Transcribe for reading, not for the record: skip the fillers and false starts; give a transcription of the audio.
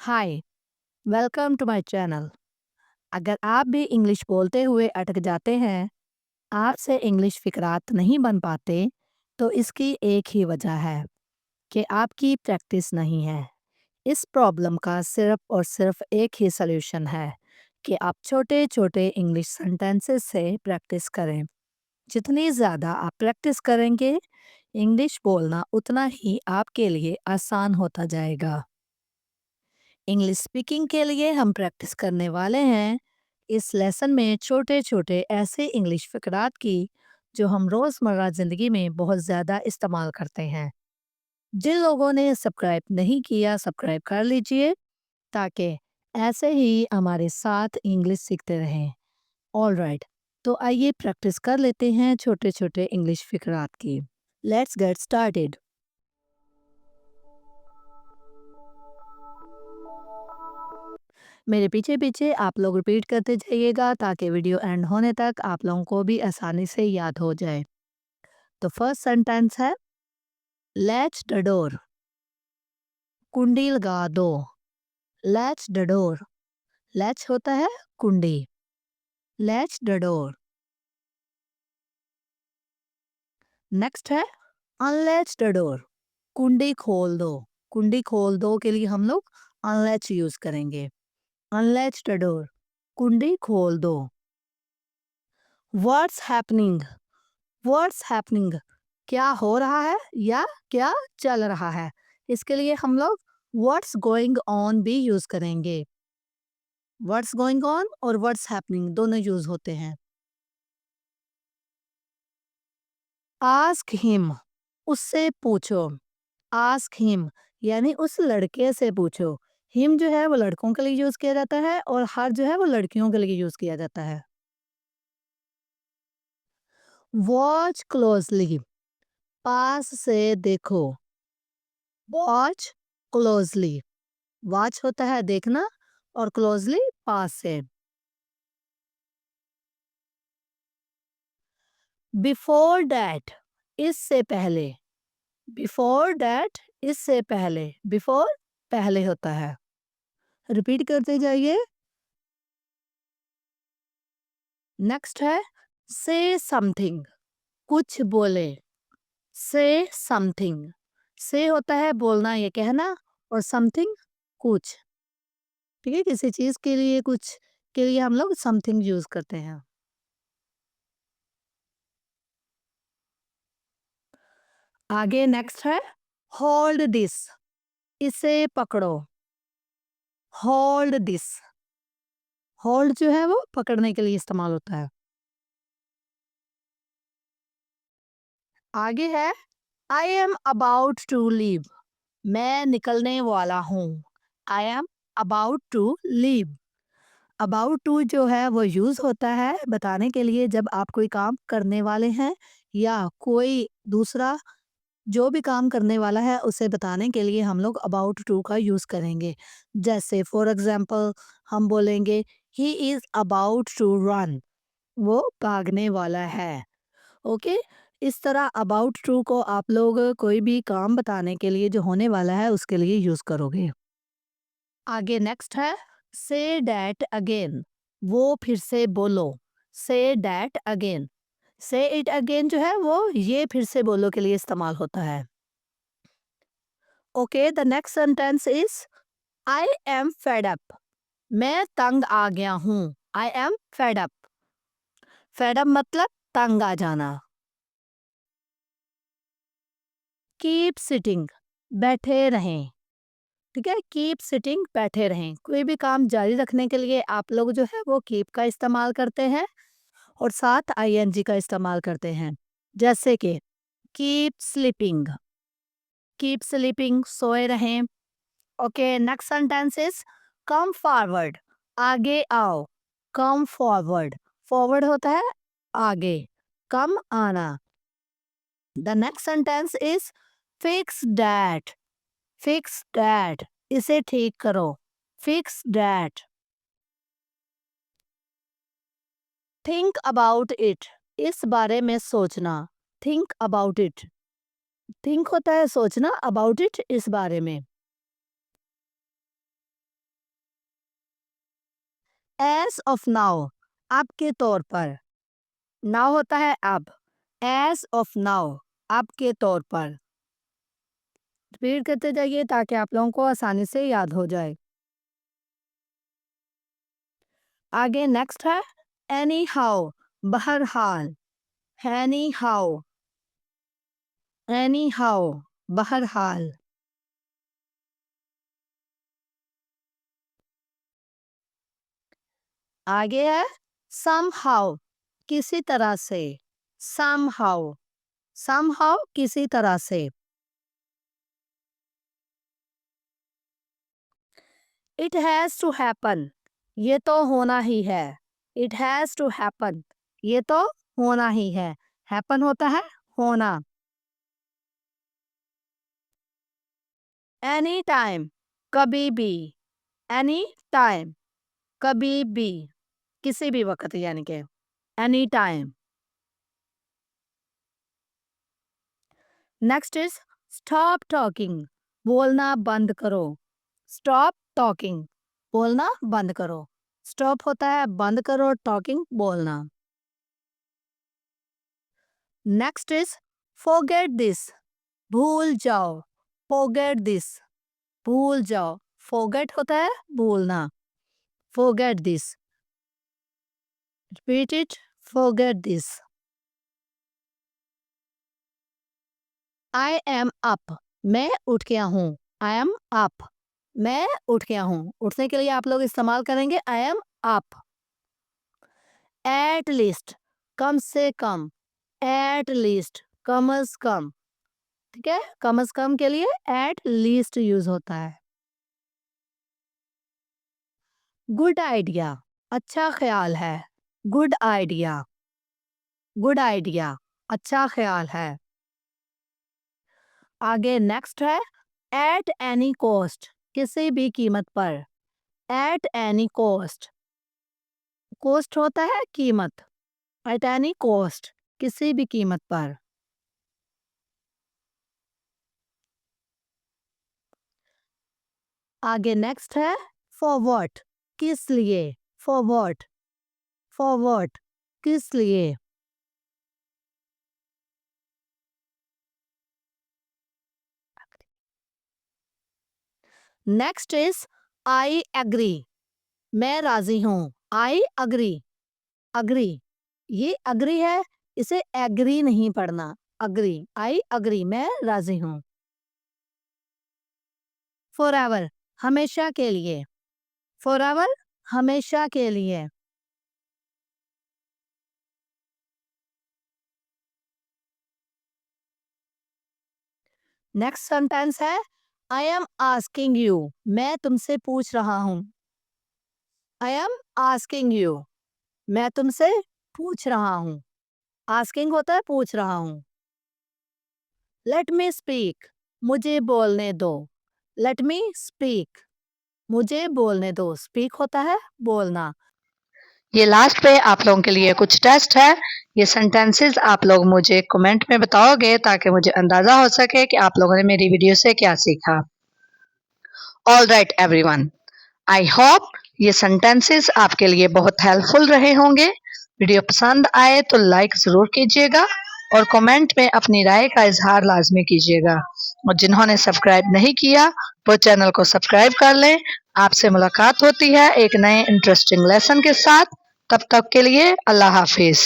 Hi, welcome to my channel. अगर आप भी इंग्लिश बोलते हुए अटक जाते हैं, आपसे इंग्लिश फिकरात नहीं बन पाते, तो इसकी एक ही वजह है कि आपकी प्रैक्टिस नहीं है। इस प्रॉब्लम का सिर्फ और सिर्फ एक ही सलूशन है कि आप छोटे-छोटे इंग्लिश सेंटेंसेस से प्रैक्टिस करें। जितनी ज़्यादा आप प्रैक्टिस करेंगे, इंग्लिश बोलना उतना ही आपके लिए आसान होता जाएगा। इंग्लिश स्पीकिंग के लिए हम प्रैक्टिस करने वाले हैं इस लेसन में छोटे-छोटे ऐसे इंग्लिश फ़िक़रात की जो हम रोज़मर्रा ज़िंदगी में बहुत ज़्यादा इस्तेमाल करते हैं। जिन लोगों ने सब्सक्राइब नहीं किया, सब्सक्राइब कर लीजिए ताकि ऐसे ही हमारे साथ इंग्लिश सीखते रहें। ऑलराइट, तो आइए प्रैक्टिस कर लेते हैं छोटे-छोटे इंग्लिश फ़िक़रात की। Let's get started. मेरे पीछे-पीछे आप लोग रिपीट करते जाइएगा ताकि वीडियो एंड होने तक आप लोगों को भी आसानी से याद हो जाए। तो फर्स्ट सेंटेंस है लैच द डोर, कुंडी लगा दो। लैच द डोर, लैच होता है कुंडी। Latch the door. नेक्स्ट है अनलैच द डोर, कुंडी खोल दो। कुंडी खोल दो के लिए हम लोग अनलैच यूज करेंगे। अनलैच द डोर, कुंडी खोल दो। व्हाट्स हैपनिंग, व्हाट्स हैपनिंग, क्या हो रहा है या क्या चल रहा है। इसके लिए हम लोग व्हाट्स गोइंग ऑन भी यूज करेंगे। व्हाट्स गोइंग ऑन और व्हाट्स हैपनिंग दोनों यूज होते हैं। आस्क हिम, उससे पूछो। आस्क हिम यानी उस लड़के से पूछो। हिम जो है वो लड़कों के लिए यूज किया जाता है और हर जो है वो लड़कियों के लिए यूज किया जाता है। वॉच क्लोजली, पास से देखो। वॉच क्लोजली, वॉच होता है देखना और क्लोजली पास से। बिफोर डैट, इससे पहले। बिफोर डैट, इससे पहले। बिफोर पहले होता है। रिपीट करते जाइए। नेक्स्ट है से समथिंग, कुछ बोले। से समथिंग, से होता है बोलना ये कहना और समथिंग कुछ। ठीक है, किसी चीज के लिए कुछ के लिए हम लोग समथिंग यूज करते हैं। आगे नेक्स्ट है होल्ड दिस, इसे पकड़ो। होल्ड दिस, होल्ड जो है वो पकड़ने के लिए इस्तेमाल होता है। आगे है I am about to leave, मैं निकलने वाला हूँ। I am about to leave. About to जो है वो यूज होता है बताने के लिए जब आप कोई काम करने वाले हैं या कोई दूसरा जो भी काम करने वाला है उसे बताने के लिए हम लोग अबाउट टू का यूज करेंगे। जैसे फॉर एग्जाम्पल हम बोलेंगे he is about to run, वो भागने वाला है। ओके, इस तरह अबाउट टू को आप लोग कोई भी काम बताने के लिए जो होने वाला है उसके लिए यूज करोगे। आगे नेक्स्ट है से डैट अगेन, वो फिर से बोलो। से डैट अगेन, से इट अगेन जो है वो ये फिर से बोलो के लिए इस्तेमाल होता है। Okay, the next sentence is I am fed up, मैं तंग आ गया हूँ। I am fed up, fed up मतलब तंग आ जाना। कीप सिटिंग, बैठे रहें। ठीक है, कीप सिटिंग बैठे रहें। कोई भी काम जारी रखने के लिए आप लोग जो है वो कीप का इस्तेमाल करते हैं और साथ आईएनजी का इस्तेमाल करते हैं। जैसे कि कीप स्लीपिंग, कीप स्लीपिंग सोए रहें। Okay, next sentence is come forward, आगे आओ। कम फॉरवर्ड, फॉरवर्ड होता है आगे, कम आना। The next sentence is fix that, fix that, इसे ठीक करो। Fix that. Think about it, इस बारे में सोचना। थिंक अबाउट इट, थिंक होता है सोचना, अबाउट इट इस बारे में। एज ऑफ नाउ, अब के तौर पर। नाउ होता है अब, एज ऑफ नाउ, अब के तौर पर। रिपीट करते जाइए ताकि आप लोगों को आसानी से याद हो जाए। आगे नेक्स्ट है एनी हाउ, बहरहाल। एनी हाउ, एनी हाउ, बहरहाल। आगे है somehow, किसी तरह से। somehow, somehow किसी तरह से। it has to happen, ये तो होना ही है। it has to happen, ये तो होना ही है। happen होता है होना। एनी टाइम, कभी भी। एनी टाइम, कभी भी, किसी भी वक्त यानी कि any time. Next is stop talking, बोलना बंद करो। स्टॉप टॉकिंग, बोलना बंद करो। स्टॉप होता है बंद करो, टॉकिंग बोलना। नेक्स्ट इज फॉरगेट दिस, भूल जाओ। फॉरगेट दिस, भूल जाओ। फॉरगेट होता है भूलना। Forget this, repeat it, forget this. I am up, मैं उठ गया हूँ। आई एम अप, मैं उठ गया हूँ। उठने के लिए आप लोग इस्तेमाल करेंगे I am up. At least, कम से कम। एट लीस्ट, कम अज कम। ठीक है, कम अज कम के लिए एट लीस्ट यूज होता है। गुड आइडिया, अच्छा ख्याल है। गुड आइडिया, गुड आइडिया, अच्छा ख्याल है। आगे नेक्स्ट है एट एनी कॉस्ट, किसी भी कीमत पर। एट एनी कॉस्ट, कॉस्ट होता है कीमत। एट एनी कॉस्ट, किसी भी कीमत पर। आगे नेक्स्ट है फॉर व्हाट, किस लिए। फॉर व्हाट, फॉर व्हाट, किस लिए। नेक्स्ट इज आई एग्री, मैं राजी हूं। आई अग्री, अग्री, ये अग्री है, इसे एग्री नहीं पढ़ना। अग्री, आई अग्री, मैं राजी हूं। फॉर एवर, हमेशा के लिए। फॉर एवर, हमेशा के लिए। नेक्स्ट सेंटेंस है आई एम आस्किंग यू, मैं तुमसे पूछ रहा हूं। आई एम आस्किंग यू, मैं तुमसे पूछ रहा हूं। आस्किंग होता है पूछ रहा हूं। लेट मी स्पीक, मुझे बोलने दो। लेट मी स्पीक, मुझे बोलने दो। स्पीक होता है बोलना। ये लास्ट पे आप लोगों के लिए कुछ टेस्ट है। ये सेंटेंसेस आप लोग मुझे कमेंट में बताओगे ताकि मुझे अंदाजा हो सके कि आप लोगों ने मेरी वीडियो से क्या सीखा। All right everyone, I hope ये सेंटेंसेस आपके लिए बहुत हेल्पफुल रहे होंगे। वीडियो पसंद आए तो लाइक ज़रूर कीजिएगा और कमेंट में अपनी राय का इजहार लाजमी कीजिएगा। और जिन्होंने सब्सक्राइब नहीं किया वो चैनल को सब्सक्राइब कर लें। आपसे मुलाकात होती है एक नए इंटरेस्टिंग लेसन के साथ। तब तक के लिए अल्लाह हाफिज़।